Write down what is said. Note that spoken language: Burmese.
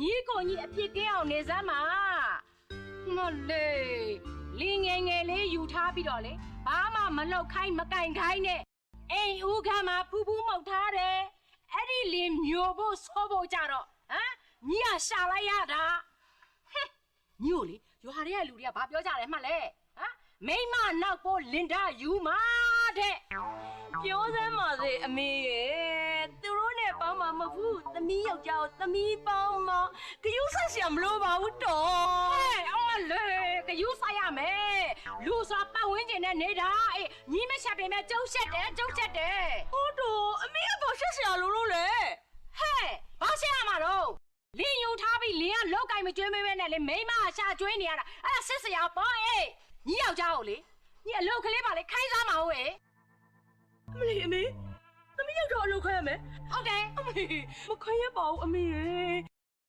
ညီကိုညီအဖြစ်ကင်းအောင်နေစမ်းပါမလေးလင်းငယ်ငယ်လေးယူထားပြီးတော့လေဘာမှမလောက်ခိုင်းမကင်ခိုင်းနဲ့အိမ်ဦးခမ်းမှာဖူးဖူးမှုတ်ထားတယ်အဲ့ဒီလင်းမျိုးဖို့ဆိုးဖို့ကြတော့ဟမ်ညီကရှာလိုက်ရတာညီကိုလေရွာတွေကလူတွေကဘာပြောကြလဲမှတ်လဲဟမ်မိမနောက်ဖို့လင်ဒါယူမှာတဲ့ပြောစမ်းပါစေအမေရဲ့သူတို့နဲ့ပေါင်းမှာမဟုတ်ဘူးသမီးယောက်ျားကိုသမီးပေါင်းမှာဂယုဆက်เสียမလို့ပါဘူးတော်ဟဲ့အမလေးဂယုဆက်ရမယ်လူဆိုပတ်ဝန်းကျင်နဲ့နေတာအေးညီမချက်ပင်မဲ့ကျုပ်ချက်တယ်ဟုတ်တော်အမေကဘာချက်เสียလို့လဲဟဲ့ဘာချက်ရမှာတော့လင်းယူထားပြီးလင်းကလောက်ကင်မကျွေးမဲမဲနဲ့လေမိမရှာကျွေးနေရတာအဲ့ဒါစစ်စရာပေါ့အေးညီယောက်ျားကိုလေညီအလုတ်ကလေးပါလေခိုင်းစားမှာဟုတ်ရဲ့အမလေးအမေသမီးရောက်တော့အလုတ်ခိုင်းရမယ်ဟုတ်တယ်အမေမခိုင်းရပါဘူးအမေရေ